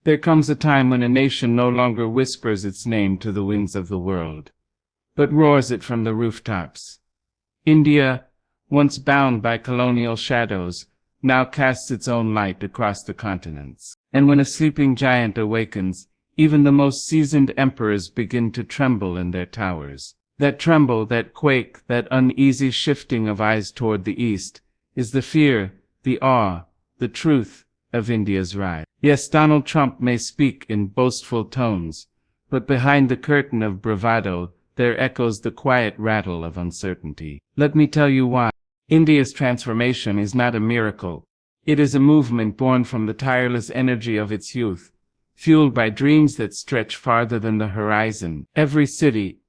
There comes a time when a nation no longer whispers its name to the winds of the world, but roars it from the rooftops. India, once bound by colonial shadows, now casts its own light across the continents. And when a sleeping giant awakens, even the most seasoned emperors begin to tremble in their towers. That tremble, that quake, that uneasy shifting of eyes toward the east, is the fear, the awe, the truth of India's rise. Yes, Donald Trump may speak in boastful tones, but behind the curtain of bravado, there echoes the quiet rattle of uncertainty. Let me tell you why. India's transformation is not a miracle. It is a movement born from the tireless energy of its youth, fueled by dreams that stretch farther than the horizon. Every city,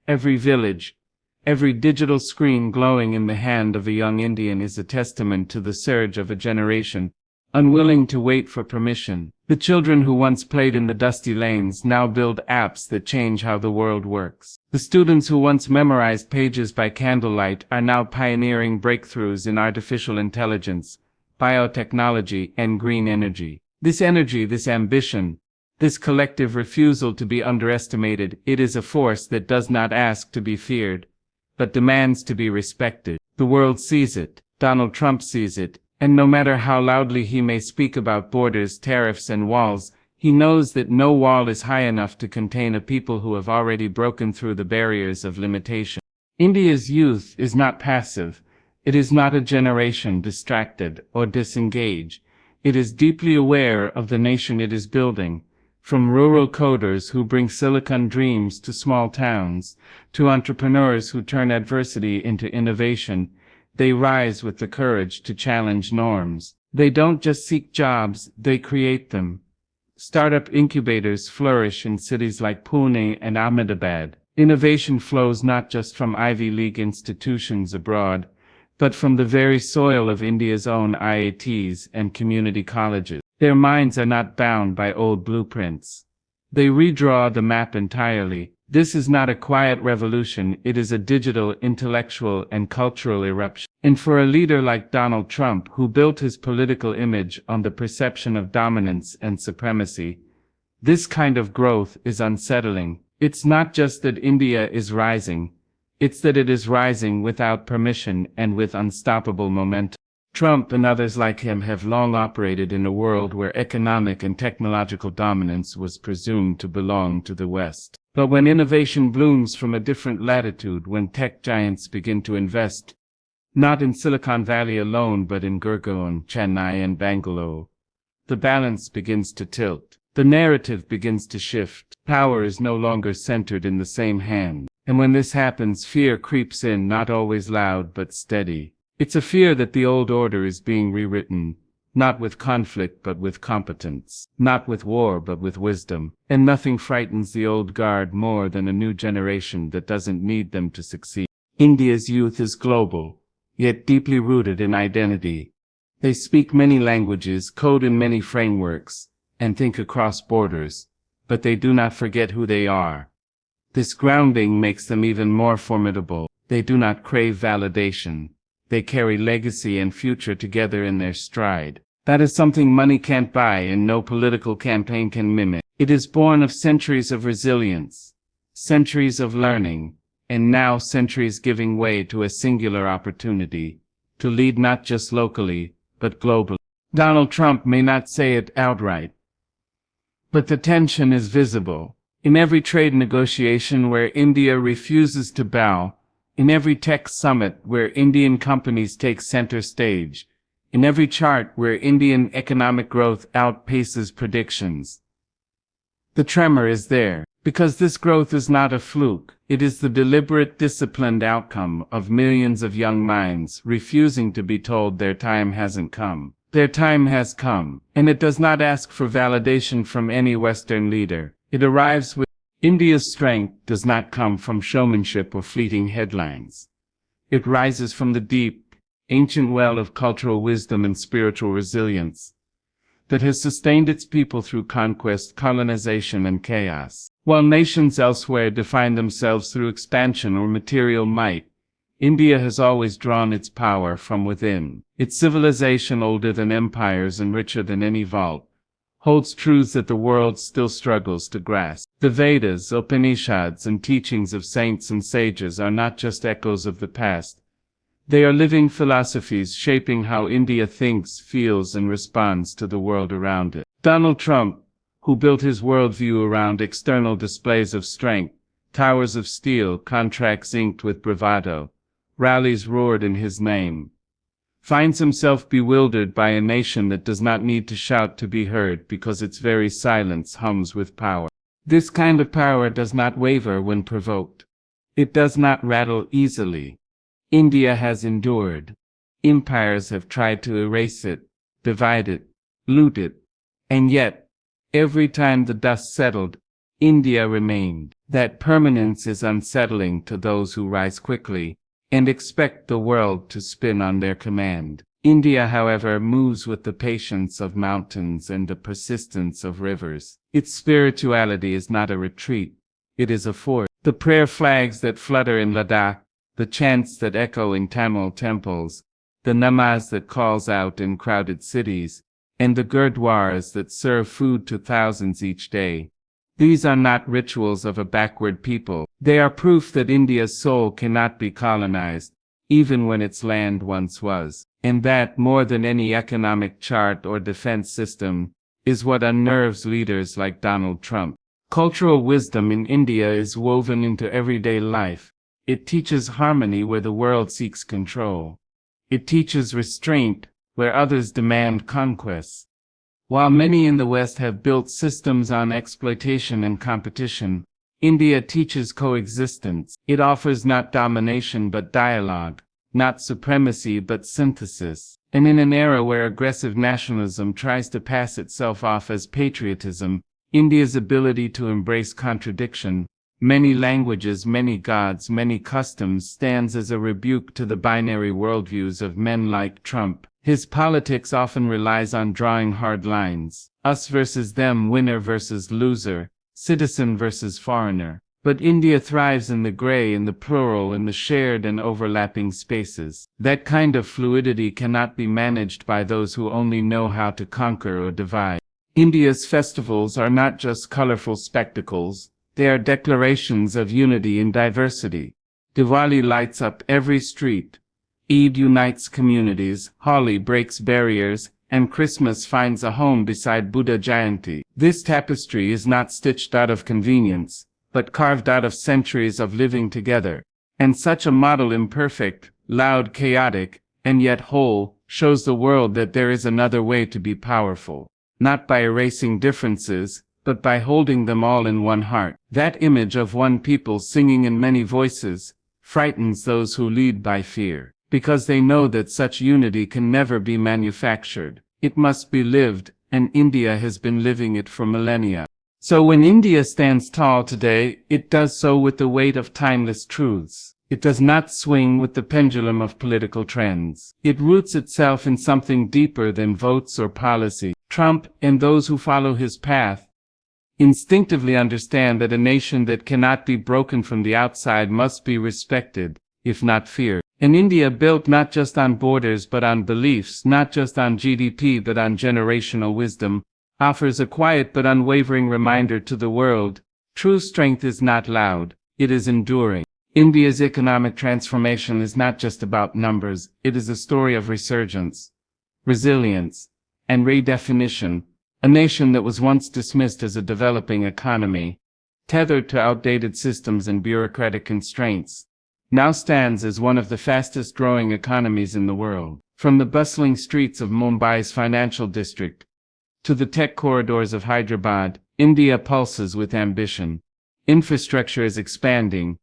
every village, every digital screen glowing in the hand of a young Indian is a testament to the surge of a generation, unwilling to wait for permission. The children who once played in the dusty lanes now build apps that change how the world works. The students who once memorized pages by candlelight are now pioneering breakthroughs in artificial intelligence, biotechnology, and green energy. This energy, this ambition, this collective refusal to be underestimated, it is a force that does not ask to be feared, but demands to be respected. The world sees it. Donald Trump sees it. And no matter how loudly he may speak about borders, tariffs, and walls, he knows that no wall is high enough to contain a people who have already broken through the barriers of limitation. India's youth is not passive. It is not a generation distracted or disengaged. It is deeply aware of the nation it is building. From rural coders who bring silicon dreams to small towns, to entrepreneurs who turn adversity into innovation, they rise with the courage to challenge norms. They don't just seek jobs, they create them. Startup incubators flourish in cities like Pune and Ahmedabad. Innovation flows not just from Ivy League institutions abroad, but from the very soil of India's own IITs and community colleges. Their minds are not bound by old blueprints. They redraw the map entirely. This is not a quiet revolution, it is a digital, intellectual, and cultural eruption. And for a leader like Donald Trump, who built his political image on the perception of dominance and supremacy, this kind of growth is unsettling. It's not just that India is rising, it's that it is rising without permission and with unstoppable momentum. Trump and others like him have long operated in a world where economic and technological dominance was presumed to belong to the West. But when innovation blooms from a different latitude, when tech giants begin to invest, not in Silicon Valley alone but in Gurgaon, Chennai, and Bangalore, the balance begins to tilt. The narrative begins to shift. Power is no longer centered in the same hand. And when this happens, fear creeps in, not always loud but steady. It's a fear that the old order is being rewritten, not with conflict but with competence, not with war but with wisdom. And nothing frightens the old guard more than a new generation that doesn't need them to succeed. India's youth is global, yet deeply rooted in identity. They speak many languages, code in many frameworks, and think across borders, but they do not forget who they are. This grounding makes them even more formidable. They do not crave validation. They carry legacy and future together in their stride. That is something money can't buy and no political campaign can mimic. It is born of centuries of resilience, centuries of learning, and now centuries giving way to a singular opportunity to lead not just locally, but globally. Donald Trump may not say it outright, but the tension is visible. In every trade negotiation where India refuses to bow, in every tech summit where Indian companies take center stage, in every chart where Indian economic growth outpaces predictions. The tremor is there, because this growth is not a fluke. It is the deliberate, disciplined outcome of millions of young minds refusing to be told their time hasn't come. Their time has come, and it does not ask for validation from any Western leader. It arrives with India's strength does not come from showmanship or fleeting headlines. It rises from the deep, ancient well of cultural wisdom and spiritual resilience that has sustained its people through conquest, colonization, and chaos. While nations elsewhere define themselves through expansion or material might, India has always drawn its power from within. Its civilization older than empires and richer than any vault, holds truths that the world still struggles to grasp. The Vedas, Upanishads, and teachings of saints and sages are not just echoes of the past. They are living philosophies shaping how India thinks, feels, and responds to the world around it. Donald Trump, who built his worldview around external displays of strength, towers of steel, contracts inked with bravado, rallies roared in his name, finds himself bewildered by a nation that does not need to shout to be heard because its very silence hums with power. This kind of power does not waver when provoked. It does not rattle easily. India has endured. Empires have tried to erase it, divide it, loot it. And yet, every time the dust settled, India remained. That permanence is unsettling to those who rise quickly and expect the world to spin on their command. India, however, moves with the patience of mountains and the persistence of rivers. Its spirituality is not a retreat, it is a force. The prayer flags that flutter in Ladakh, the chants that echo in Tamil temples, the namaz that calls out in crowded cities, and the gurdwaras that serve food to thousands each day. These are not rituals of a backward people. They are proof that India's soul cannot be colonized, even when its land once was. And that, more than any economic chart or defense system, is what unnerves leaders like Donald Trump. Cultural wisdom in India is woven into everyday life. It teaches harmony where the world seeks control. It teaches restraint where others demand conquest. While many in the West have built systems on exploitation and competition, India teaches coexistence. It offers not domination but dialogue, not supremacy but synthesis. And in an era where aggressive nationalism tries to pass itself off as patriotism, India's ability to embrace contradiction, many languages, many gods, many customs, stands as a rebuke to the binary worldviews of men like Trump. His politics often relies on drawing hard lines, us versus them, winner versus loser, citizen versus foreigner. But India thrives in the gray, in the plural, in the shared and overlapping spaces. That kind of fluidity cannot be managed by those who only know how to conquer or divide. India's festivals are not just colorful spectacles, they are declarations of unity in diversity. Diwali lights up every street. Eid unites communities, Holi breaks barriers, and Christmas finds a home beside Buddha Jayanti. This tapestry is not stitched out of convenience, but carved out of centuries of living together. And such a model, imperfect, loud, chaotic, and yet whole, shows the world that there is another way to be powerful. Not by erasing differences, but by holding them all in one heart. That image of one people singing in many voices frightens those who lead by fear, because they know that such unity can never be manufactured. It must be lived, and India has been living it for millennia. So when India stands tall today, it does so with the weight of timeless truths. It does not swing with the pendulum of political trends. It roots itself in something deeper than votes or policy. Trump, and those who follow his path, instinctively understand that a nation that cannot be broken from the outside must be respected, if not feared. An India built not just on borders but on beliefs, not just on GDP but on generational wisdom, offers a quiet but unwavering reminder to the world: true strength is not loud, it is enduring. India's economic transformation is not just about numbers, it is a story of resurgence, resilience, and redefinition. A nation that was once dismissed as a developing economy, tethered to outdated systems and bureaucratic constraints, now stands as one of the fastest growing economies in the world. From the bustling streets of Mumbai's financial district to the tech corridors of Hyderabad, India pulses with ambition. Infrastructure is expanding,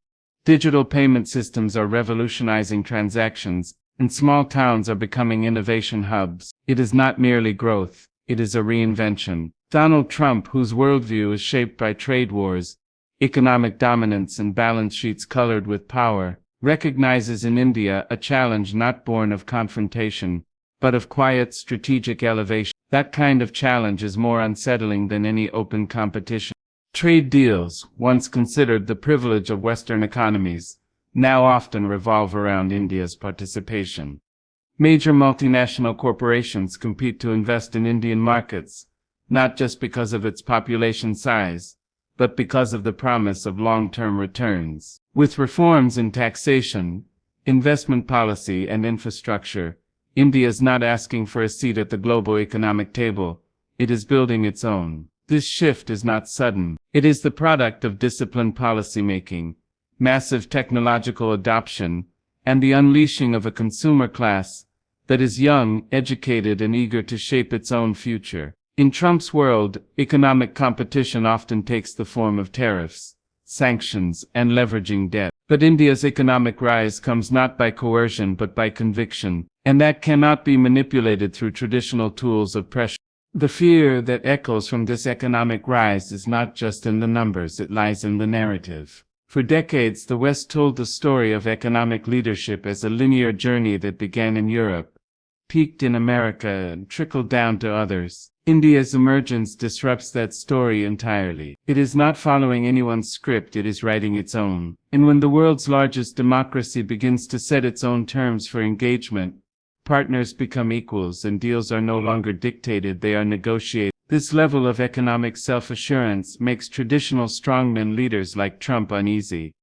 digital payment systems are revolutionizing transactions, and small towns are becoming innovation hubs. It is not merely growth, it is a reinvention. Donald Trump, whose worldview is shaped by trade wars, economic dominance, and balance sheets colored with power, recognizes in India a challenge not born of confrontation, but of quiet strategic elevation. That kind of challenge is more unsettling than any open competition. Trade deals, once considered the privilege of Western economies, now often revolve around India's participation. Major multinational corporations compete to invest in Indian markets, not just because of its population size, but because of the promise of long-term returns. With reforms in taxation, investment policy, and infrastructure, India is not asking for a seat at the global economic table, it is building its own. This shift is not sudden. It is the product of disciplined policymaking, massive technological adoption, and the unleashing of a consumer class that is young, educated, and eager to shape its own future. In Trump's world, economic competition often takes the form of tariffs, sanctions, and leveraging debt. But India's economic rise comes not by coercion but by conviction, and that cannot be manipulated through traditional tools of pressure. The fear that echoes from this economic rise is not just in the numbers, it lies in the narrative. For decades, the West told the story of economic leadership as a linear journey that began in Europe, peaked in America, and trickled down to others. India's emergence disrupts that story entirely. It is not following anyone's script, it is writing its own. And when the world's largest democracy begins to set its own terms for engagement, partners become equals and deals are no longer dictated, they are negotiated. This level of economic self-assurance makes traditional strongman leaders like Trump uneasy,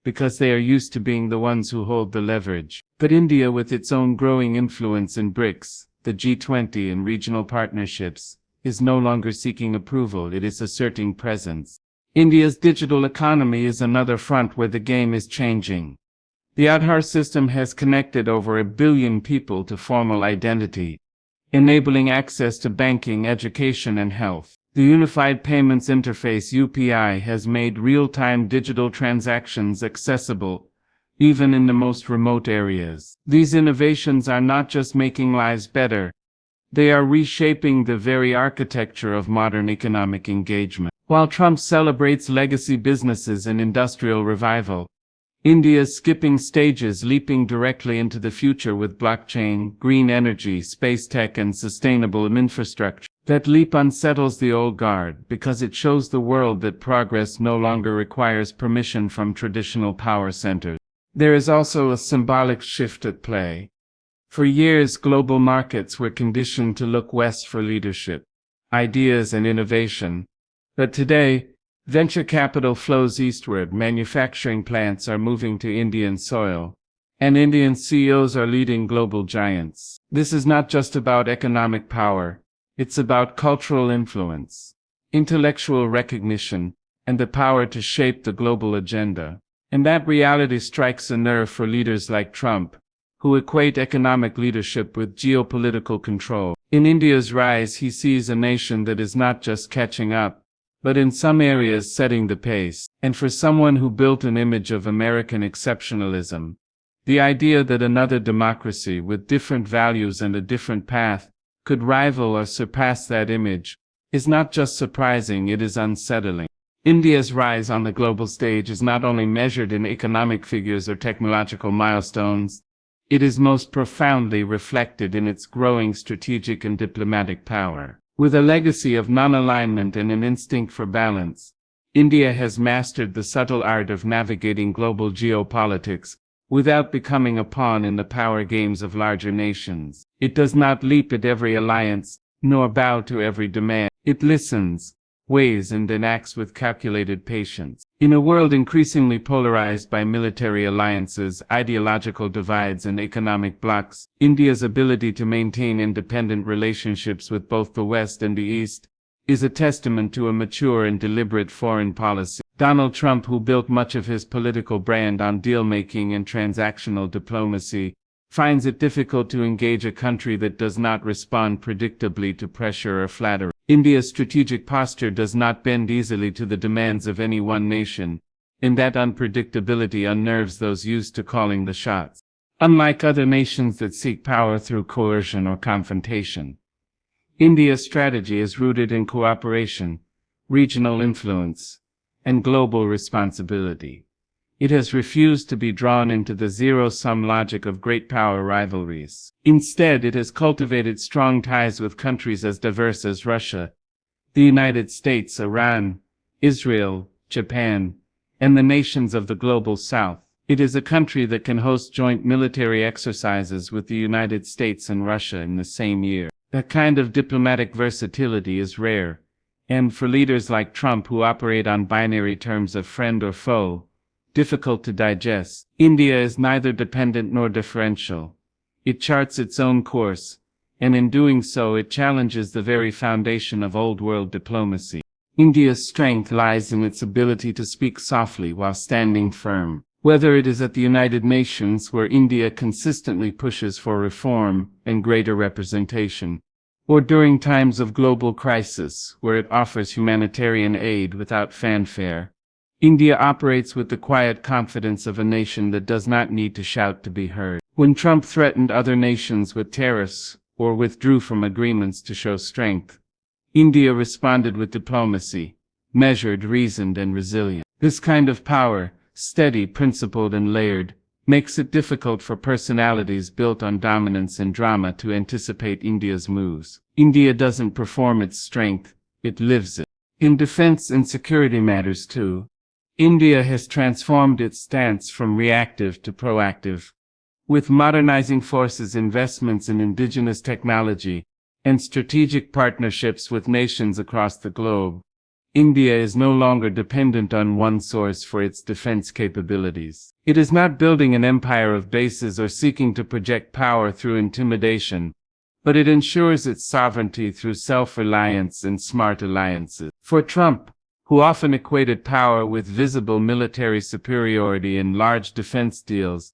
because they are used to being the ones who hold the leverage. But India, with its own growing influence in BRICS, the G20, and regional partnerships, is no longer seeking approval, it is asserting presence. India's digital economy is another front where the game is changing. The Aadhaar system has connected over 1 billion people to formal identity, enabling access to banking, education, and health. The Unified Payments Interface (UPI) has made real-time digital transactions accessible, even in the most remote areas. These innovations are not just making lives better, they are reshaping the very architecture of modern economic engagement. While Trump celebrates legacy businesses and industrial revival, India is skipping stages, leaping directly into the future with blockchain, green energy, space tech, and sustainable infrastructure. That leap unsettles the old guard because it shows the world that progress no longer requires permission from traditional power centers. There is also a symbolic shift at play. For years, global markets were conditioned to look west for leadership, ideas, and innovation. But today, venture capital flows eastward, manufacturing plants are moving to Indian soil, and Indian CEOs are leading global giants. This is not just about economic power, it's about cultural influence, intellectual recognition, and the power to shape the global agenda. And that reality strikes a nerve for leaders like Trump, who equate economic leadership with geopolitical control. In India's rise, he sees a nation that is not just catching up, but in some areas setting the pace. And for someone who built an image of American exceptionalism, the idea that another democracy with different values and a different path could rival or surpass that image is not just surprising, it is unsettling. India's rise on the global stage is not only measured in economic figures or technological milestones, it is most profoundly reflected in its growing strategic and diplomatic power. With a legacy of non-alignment and an instinct for balance, India has mastered the subtle art of navigating global geopolitics without becoming a pawn in the power games of larger nations. It does not leap at every alliance, nor bow to every demand. It listens, weighs, and then acts with calculated patience. In a world increasingly polarized by military alliances, ideological divides, and economic blocs, India's ability to maintain independent relationships with both the West and the East is a testament to a mature and deliberate foreign policy. Donald Trump, who built much of his political brand on deal-making and transactional diplomacy, finds it difficult to engage a country that does not respond predictably to pressure or flattery. India's strategic posture does not bend easily to the demands of any one nation, and that unpredictability unnerves those used to calling the shots. Unlike other nations that seek power through coercion or confrontation, India's strategy is rooted in cooperation, regional influence, and global responsibility. It has refused to be drawn into the zero-sum logic of great power rivalries. Instead, it has cultivated strong ties with countries as diverse as Russia, the United States, Iran, Israel, Japan, and the nations of the global South. It is a country that can host joint military exercises with the United States and Russia in the same year. That kind of diplomatic versatility is rare, and for leaders like Trump who operate on binary terms of friend or foe, difficult to digest. India is neither dependent nor differential. It charts its own course, and in doing so it challenges the very foundation of old-world diplomacy. India's strength lies in its ability to speak softly while standing firm. Whether it is at the United Nations, where India consistently pushes for reform and greater representation, or during times of global crisis, where it offers humanitarian aid without fanfare, India operates with the quiet confidence of a nation that does not need to shout to be heard. When Trump threatened other nations with tariffs, or withdrew from agreements to show strength, India responded with diplomacy, measured, reasoned, and resilient. This kind of power, steady, principled, and layered, makes it difficult for personalities built on dominance and drama to anticipate India's moves. India doesn't perform its strength, it lives it. In defense and security matters too, India has transformed its stance from reactive to proactive. With modernizing forces, investments in indigenous technology, and strategic partnerships with nations across the globe, India is no longer dependent on one source for its defense capabilities. It is not building an empire of bases or seeking to project power through intimidation, but it ensures its sovereignty through self-reliance and smart alliances. For Trump, who often equated power with visible military superiority in large defense deals,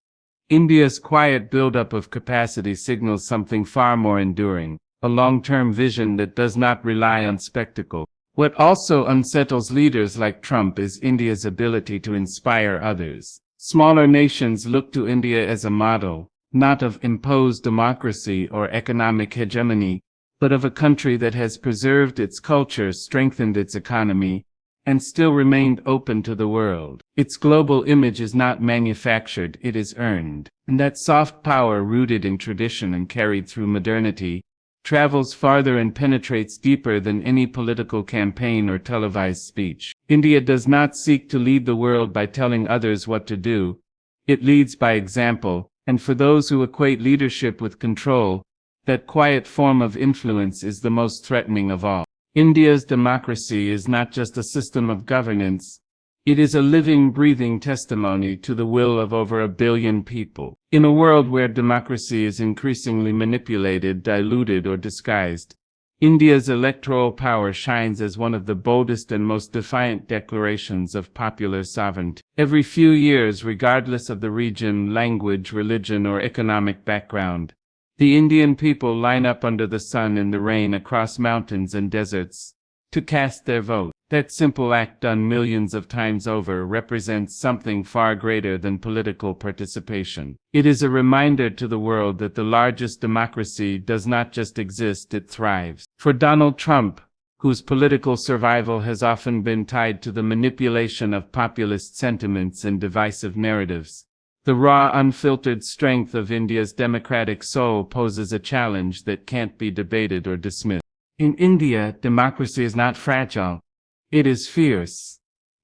India's quiet buildup of capacity signals something far more enduring, a long-term vision that does not rely on spectacle. What also unsettles leaders like Trump is India's ability to inspire others. Smaller nations look to India as a model, not of imposed democracy or economic hegemony, but of a country that has preserved its culture, strengthened its economy, and still remained open to the world. Its global image is not manufactured, it is earned. And that soft power, rooted in tradition and carried through modernity, travels farther and penetrates deeper than any political campaign or televised speech. India does not seek to lead the world by telling others what to do. It leads by example, and for those who equate leadership with control, that quiet form of influence is the most threatening of all. India's democracy is not just a system of governance. It is a living, breathing testimony to the will of over 1 billion people. In a world where democracy is increasingly manipulated, diluted, or disguised, India's electoral power shines as one of the boldest and most defiant declarations of popular sovereignty. Every few years, regardless of the region, language, religion, or economic background, the Indian people line up under the sun and the rain, across mountains and deserts, to cast their vote. That simple act, done millions of times over, represents something far greater than political participation. It is a reminder to the world that the largest democracy does not just exist, it thrives. For Donald Trump, whose political survival has often been tied to the manipulation of populist sentiments and divisive narratives, the raw, unfiltered strength of India's democratic soul poses a challenge that can't be debated or dismissed. In India, democracy is not fragile. It is fierce.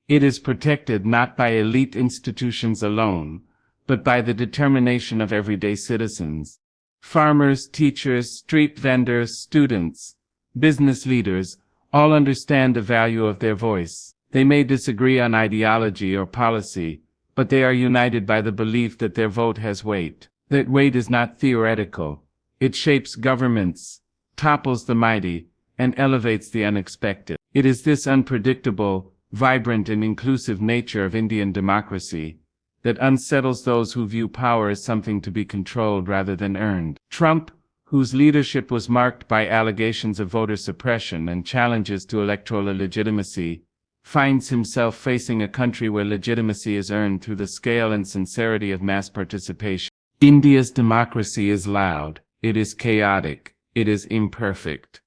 It is protected not by elite institutions alone, but by the determination of everyday citizens. Farmers, teachers, street vendors, students, business leaders, all understand the value of their voice. They may disagree on ideology or policy, but they are united by the belief that their vote has weight. That weight is not theoretical. It shapes governments, topples the mighty, and elevates the unexpected. It is this unpredictable, vibrant, and inclusive nature of Indian democracy that unsettles those who view power as something to be controlled rather than earned. Trump, whose leadership was marked by allegations of voter suppression and challenges to electoral legitimacy, finds himself facing a country where legitimacy is earned through the scale and sincerity of mass participation. India's democracy is loud, it is chaotic, it is imperfect.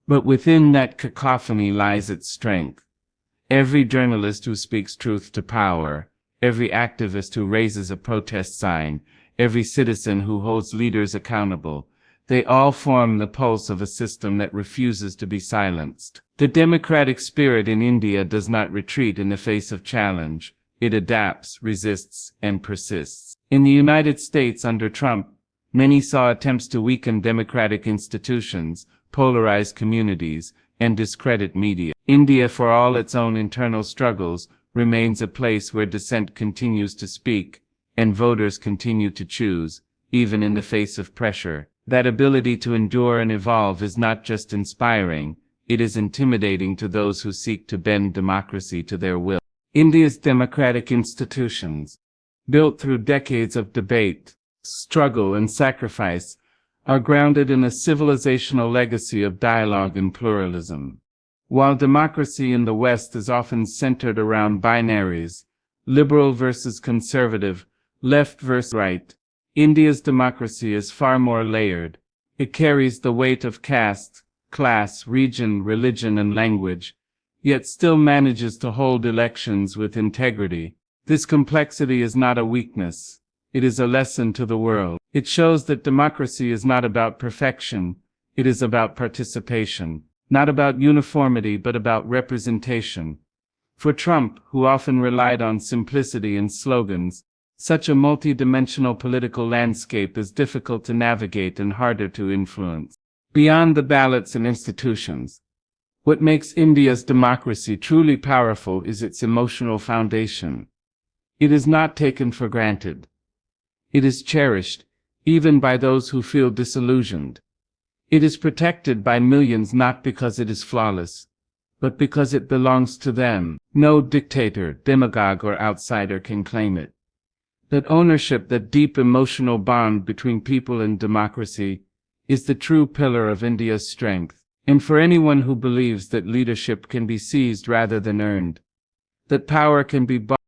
But within that cacophony lies its strength. Every journalist who speaks truth to power, every activist who raises a protest sign, every citizen who holds leaders accountable, they all form the pulse of a system that refuses to be silenced. The democratic spirit in India does not retreat in the face of challenge. It adapts, resists, and persists. In the United States under Trump, Many saw attempts to weaken democratic institutions, polarize communities, and discredit media. India, for all its own internal struggles, remains a place where dissent continues to speak, and voters continue to choose, even in the face of pressure. That ability to endure and evolve is not just inspiring, it is intimidating to those who seek to bend democracy to their will. India's democratic institutions, built through decades of debate, struggle, and sacrifice, are grounded in a civilizational legacy of dialogue and pluralism. While democracy in the West is often centered around binaries, liberal versus conservative, left versus right, India's democracy is far more layered. It carries the weight of caste, class, region, religion, and language, yet still manages to hold elections with integrity. This complexity is not a weakness. It is a lesson to the world. It shows that democracy is not about perfection. It is about participation. Not about uniformity, but about representation. For Trump, who often relied on simplicity and slogans, such a multi-dimensional political landscape is difficult to navigate and harder to influence. Beyond the ballots and institutions, what makes India's democracy truly powerful is its emotional foundation. It is not taken for granted. It is cherished, even by those who feel disillusioned. It is protected by millions not because it is flawless, but because it belongs to them. No dictator, demagogue, or outsider can claim it. That ownership, that deep emotional bond between people and democracy, is the true pillar of India's strength. And for anyone who believes that leadership can be seized rather than earned, that power can be bought